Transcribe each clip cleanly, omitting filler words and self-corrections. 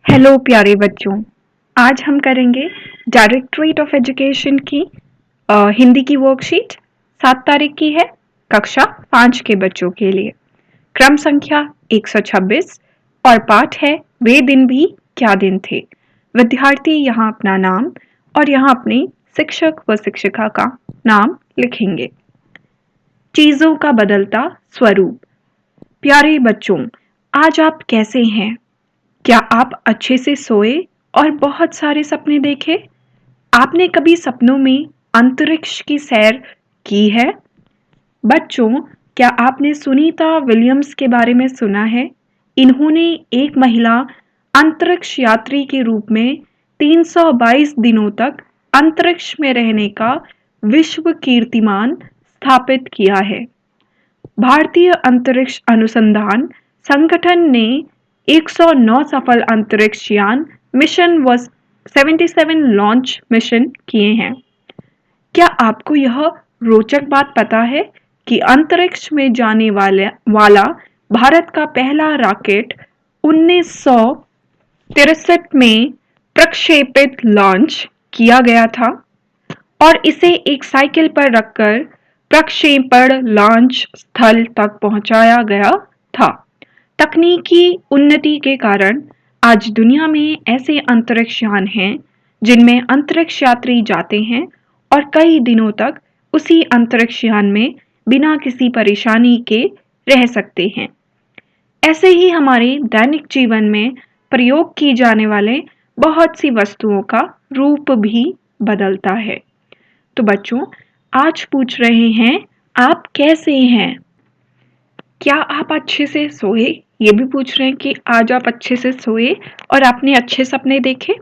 Hello प्यारे बच्चों। आज हम करेंगे डायरेक्टरेट ऑफ एजुकेशन की हिंदी की वर्कशीट। 7 तारीख की है, कक्षा 5 के बच्चों के लिए। क्रम संख्या 126 और पाठ है वे दिन भी क्या दिन थे। विद्यार्थी यहाँ अपना नाम और यहाँ अपने शिक्षक व शिक्षिका का नाम लिखेंगे। चीजों का बदलता स्वरूप। प्यारे बच्चों, आज आप कैसे हैं? क्या आप अच्छे से सोए और बहुत सारे सपने देखे? आपने कभी सपनों में अंतरिक्ष की सैर की है? बच्चों, क्या आपने सुनीता विलियम्स के बारे में सुना है? इन्होंने एक महिला अंतरिक्ष यात्री के रूप में 322 दिनों तक अंतरिक्ष में रहने का विश्व कीर्तिमान स्थापित किया है। भारतीय अंतरिक्ष अनुसंधान संगठन ने 109 सफल अंतरिक्ष यान मिशन व 77 लॉन्च मिशन किए हैं। क्या आपको यह रोचक बात पता है कि अंतरिक्ष में जाने वाला भारत का पहला रॉकेट 1963 में प्रक्षेपित लॉन्च किया गया था और इसे एक साइकिल पर रखकर प्रक्षेपण लॉन्च स्थल तक पहुंचाया गया था। तकनीकी उन्नति के कारण आज दुनिया में ऐसे अंतरिक्ष यान हैं जिनमें अंतरिक्ष यात्री जाते हैं और कई दिनों तक उसी अंतरिक्ष यान में बिना किसी परेशानी के रह सकते हैं। ऐसे ही हमारे दैनिक जीवन में प्रयोग की जाने वाले बहुत सी वस्तुओं का रूप भी बदलता है। तो बच्चों, आज पूछ रहे हैं आप कैसे हैं? क्या आप अच्छे से सोए? ये भी पूछ रहे हैं कि आज आप अच्छे से सोए और आपने अच्छे सपने देखे?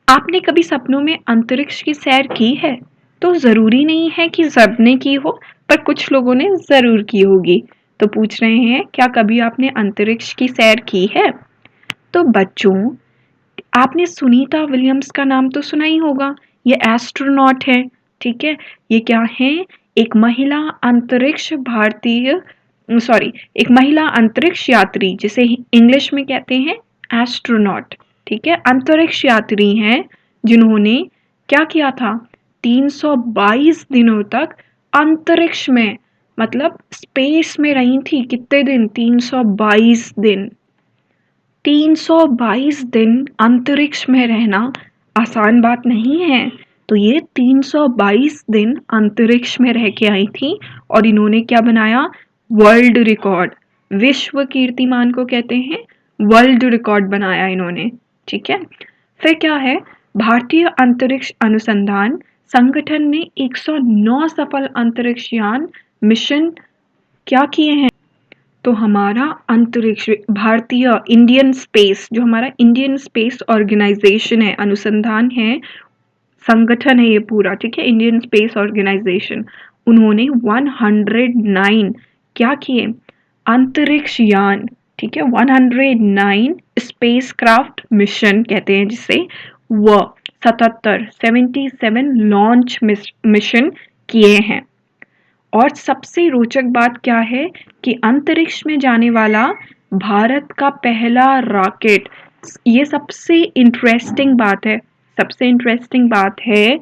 आपने कभी सपनों में अंतरिक्ष की सैर की है? तो जरूरी नहीं है कि सबने की हो, पर कुछ लोगों ने जरूर की होगी। तो पूछ रहे हैं क्या कभी आपने अंतरिक्ष की सैर की है? तो बच्चों, आपने सुनीता विलियम्स का नाम तो सुना ही होगा। ये एस्ट्रोनॉट है, ठीक है। ये क्या है? एक महिला अंतरिक्ष एक महिला अंतरिक्ष यात्री, जिसे इंग्लिश में कहते हैं एस्ट्रोनॉट, ठीक है। अंतरिक्ष यात्री हैं जिन्होंने क्या किया था? 322 दिनों तक अंतरिक्ष में, मतलब स्पेस में रही थी। कितने दिन? 322 दिन। 322 दिन अंतरिक्ष में रहना आसान बात नहीं है। तो ये 322 दिन अंतरिक्ष में रह के आई थी और इन्होंने क्या बनाया? World record. विश्व कीर्तिमान को कहते हैं वर्ल्ड रिकॉर्ड बनाया इन्होंने, ठीक है। फिर क्या है? भारतीय अंतरिक्ष अनुसंधान संगठन ने 109 सफल अंतरिक्ष यान मिशन क्या किए हैं? तो हमारा अंतरिक्ष भारतीय इंडियन स्पेस, जो हमारा इंडियन स्पेस ऑर्गेनाइजेशन है, अनुसंधान है, संगठन है ये पूरा, ठीक है, इंडियन स्पेस ऑर्गेनाइजेशन, उन्होंने 109 क्या किए? अंतरिक्ष यान, ठीक है, 109 स्पेस क्राफ्ट मिशन कहते हैं जिसे, व 77 लॉन्च मिशन किए हैं। और सबसे रोचक बात क्या है कि अंतरिक्ष में जाने वाला भारत का पहला रॉकेट, ये सबसे इंटरेस्टिंग बात है। सबसे इंटरेस्टिंग बात है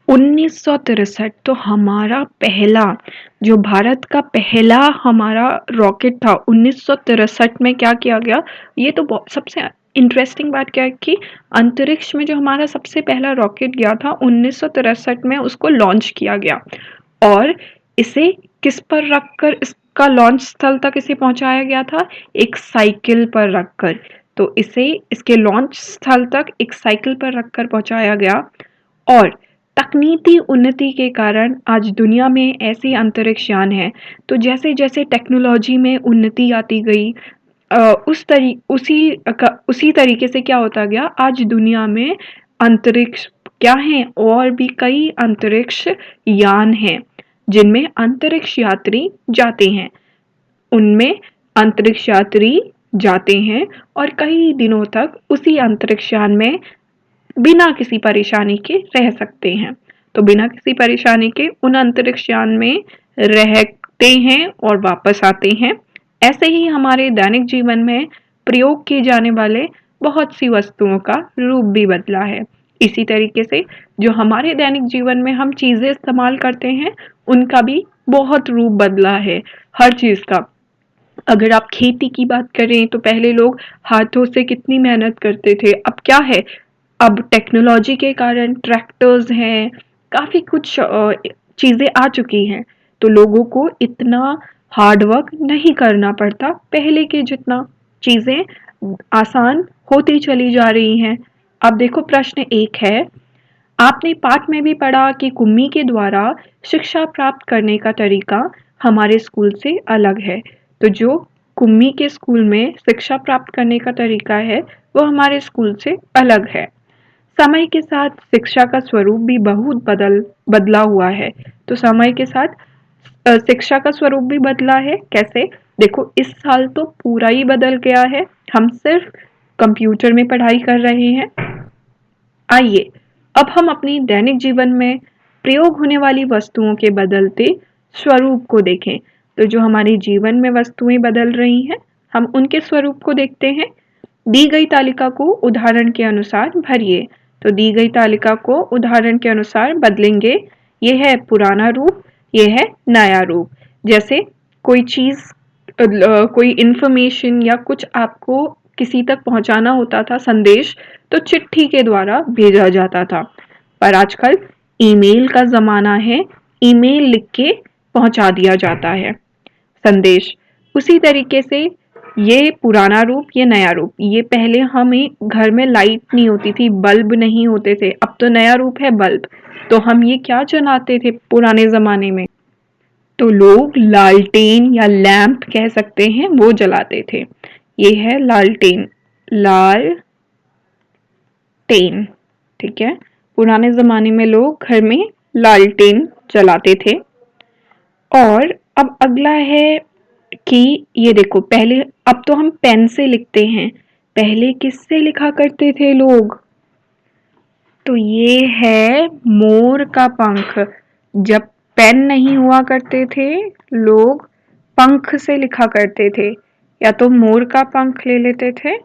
1963, तो हमारा पहला, जो भारत का पहला हमारा रॉकेट था 1963 में क्या किया गया? ये तो सबसे इंटरेस्टिंग बात क्या है कि अंतरिक्ष में जो हमारा सबसे पहला रॉकेट गया था 1963 में, उसको लॉन्च किया गया और इसे किस पर रखकर, इसका लॉन्च स्थल तक इसे पहुंचाया गया था? एक साइकिल पर रखकर। तो इसे इसके लॉन्च स्थल तक एक साइकिल पर रखकर पहुंचाया गया। और तकनीकी उन्नति के कारण आज दुनिया में ऐसे अंतरिक्ष यान हैं। तो जैसे जैसे टेक्नोलॉजी में उन्नति आती गई, उसी तरीके से क्या होता गया, आज दुनिया में अंतरिक्ष क्या है? और भी कई अंतरिक्ष यान हैं जिनमें अंतरिक्ष यात्री जाते हैं। उनमें अंतरिक्ष यात्री जाते हैं और कई दिनों तक उसी अंतरिक्ष यान में बिना किसी परेशानी के रह सकते हैं। तो बिना किसी परेशानी के उन अंतरिक्ष यान में रहते हैं और वापस आते हैं। ऐसे ही हमारे दैनिक जीवन में प्रयोग किए जाने वाले बहुत सी वस्तुओं का रूप भी बदला है। इसी तरीके से जो हमारे दैनिक जीवन में हम चीज़ें इस्तेमाल करते हैं, उनका भी बहुत रूप बदला है, हर चीज़ का। अगर आप खेती की बात करें तो पहले लोग हाथों से कितनी मेहनत करते थे, अब क्या है, अब टेक्नोलॉजी के कारण ट्रैक्टर्स हैं, काफ़ी कुछ चीज़ें आ चुकी हैं, तो लोगों को इतना हार्ड वर्क नहीं करना पड़ता पहले के जितना। चीज़ें आसान होती चली जा रही हैं। अब देखो प्रश्न एक है, आपने पाठ में भी पढ़ा कि कुम्मी के द्वारा शिक्षा प्राप्त करने का तरीका हमारे स्कूल से अलग है। तो जो कुम्मी के स्कूल में शिक्षा प्राप्त करने का तरीका है, वो हमारे स्कूल से अलग है। समय के साथ शिक्षा का स्वरूप भी बहुत बदला हुआ है। तो समय के साथ शिक्षा का स्वरूप भी बदला है। कैसे? देखो इस साल तो पूरा ही बदल गया है। हम सिर्फ कंप्यूटर में पढ़ाई कर रहे हैं। आइए अब हम अपनी दैनिक जीवन में प्रयोग होने वाली वस्तुओं के बदलते स्वरूप को देखें। तो जो हमारे जीवन में वस्तुएं बदल रही हैं, हम उनके स्वरूप को देखते हैं। दी गई तालिका को उदाहरण के अनुसार भरिए। तो दी गई तालिका को उदाहरण के अनुसार बदलेंगे। ये है पुराना रूप, ये है नया रूप। जैसे कोई चीज़, कोई इंफॉर्मेशन या कुछ आपको किसी तक पहुंचाना होता था, संदेश, तो चिट्ठी के द्वारा भेजा जाता था। पर आजकल ईमेल का ज़माना है, ईमेल लिख के पहुंचा दिया जाता है संदेश। उसी तरीके से ये पुराना रूप, ये नया रूप। ये पहले हमें घर में लाइट नहीं होती थी, बल्ब नहीं होते थे, अब तो नया रूप है बल्ब। तो हम ये क्या जलाते थे पुराने ज़माने में? तो लोग लालटेन या लैंप कह सकते हैं, वो जलाते थे। ये है लालटेन, लालटेन, ठीक है। पुराने ज़माने में लोग घर में लालटेन जलाते थे। और अब अगला है कि ये देखो, पहले, अब तो हम पेन से लिखते हैं, पहले किससे लिखा करते थे लोग? तो ये है मोर का पंख। जब पेन नहीं हुआ करते थे, लोग पंख से लिखा करते थे, या तो मोर का पंख ले लेते थे,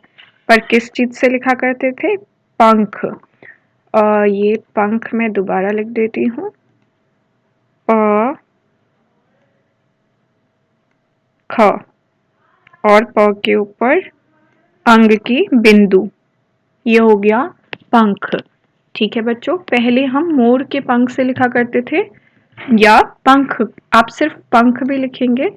पर किस चीज से लिखा करते थे? पंख। ये पंख मैं दोबारा लिख देती हूँ, प ख, और प के ऊपर अंग की बिंदु, ये हो गया पंख। ठीक है बच्चों, पहले हम मोर के पंख से लिखा करते थे, या पंख, आप सिर्फ पंख भी लिखेंगे,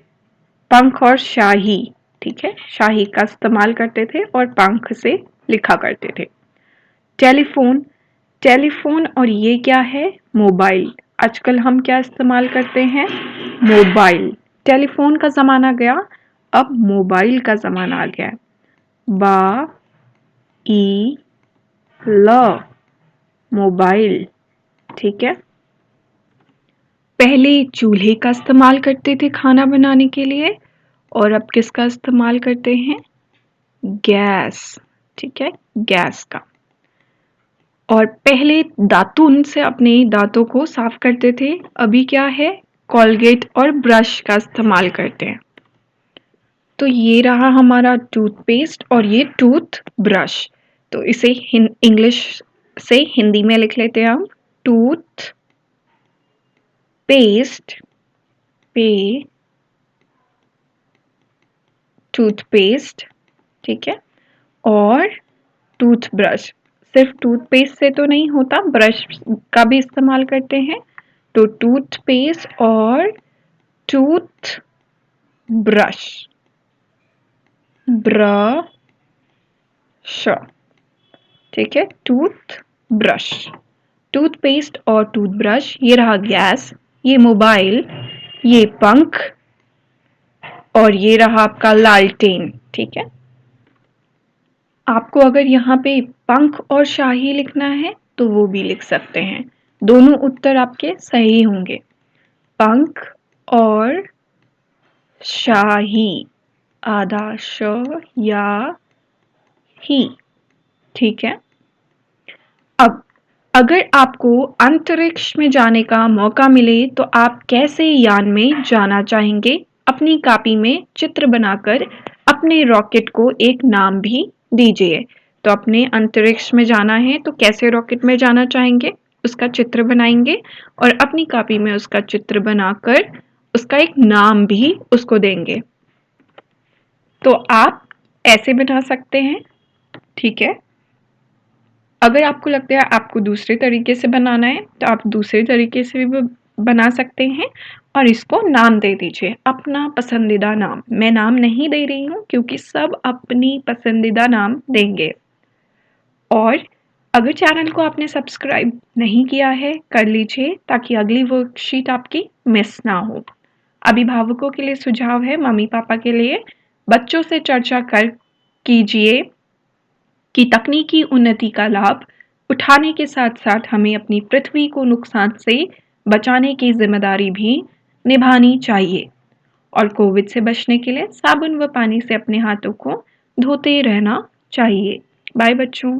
पंख और शाही, ठीक है, शाही का इस्तेमाल करते थे और पंख से लिखा करते थे। टेलीफोन, टेलीफोन, और ये क्या है? मोबाइल। आजकल हम क्या इस्तेमाल करते हैं? मोबाइल। टेलीफोन का ज़माना गया, अब मोबाइल का ज़माना आ गया है। बा ई ल, मोबाइल, ठीक है। पहले चूल्हे का इस्तेमाल करते थे खाना बनाने के लिए, और अब किसका इस्तेमाल करते हैं? गैस, ठीक है, गैस का। और पहले दातुन से अपने दांतों को साफ करते थे, अभी क्या है? कॉलगेट और ब्रश का इस्तेमाल करते हैं। तो ये रहा हमारा टूथपेस्ट और ये टूथ ब्रश। तो इसे इंग्लिश से हिंदी में लिख लेते हैं हम, टूथ पेस्ट, पे, टूथपेस्ट, ठीक है। और टूथब्रश, सिर्फ टूथपेस्ट से तो नहीं होता, ब्रश का भी इस्तेमाल करते हैं। तो टूथपेस्ट और टूथ ब्रश, ब्रश, ठीक है, टूथ ब्रश, टूथपेस्ट और टूथब्रश। ये रहा गैस, ये मोबाइल, ये पंख, और ये रहा आपका लालटेन, ठीक है। आपको अगर यहाँ पे पंख और शाही लिखना है तो वो भी लिख सकते हैं, दोनों उत्तर आपके सही होंगे। पंख और शाही, आधा श या ही, ठीक है। अब अगर आपको अंतरिक्ष में जाने का मौका मिले तो आप कैसे यान में जाना चाहेंगे? अपनी कॉपी में चित्र बनाकर अपने रॉकेट को एक नाम भी दीजिए। तो अपने अंतरिक्ष में जाना है तो कैसे रॉकेट में जाना चाहेंगे, उसका चित्र बनाएंगे और अपनी कॉपी में उसका चित्र बनाकर उसका एक नाम भी उसको देंगे। तो आप ऐसे बना सकते हैं, ठीक है। अगर आपको लगता है आपको दूसरे तरीके से बनाना है तो आप दूसरे तरीके से भी बना सकते हैं और इसको नाम दे दीजिए, अपना पसंदीदा नाम। मैं नाम नहीं दे रही हूँ क्योंकि सब अपनी पसंदीदा नाम देंगे। और अगर चैनल को आपने सब्सक्राइब नहीं किया है कर लीजिए ताकि अगली वर्कशीट आपकी मिस ना हो। अभिभावकों के लिए सुझाव है, मम्मी पापा के लिए, बच्चों से चर्चा कर कीजिए कि तकनीकी उन्नति का लाभ उठाने के साथ साथ हमें अपनी पृथ्वी को नुकसान से बचाने की जिम्मेदारी भी निभानी चाहिए और कोविड से बचने के लिए साबुन व पानी से अपने हाथों को धोते रहना चाहिए। बाय बच्चों।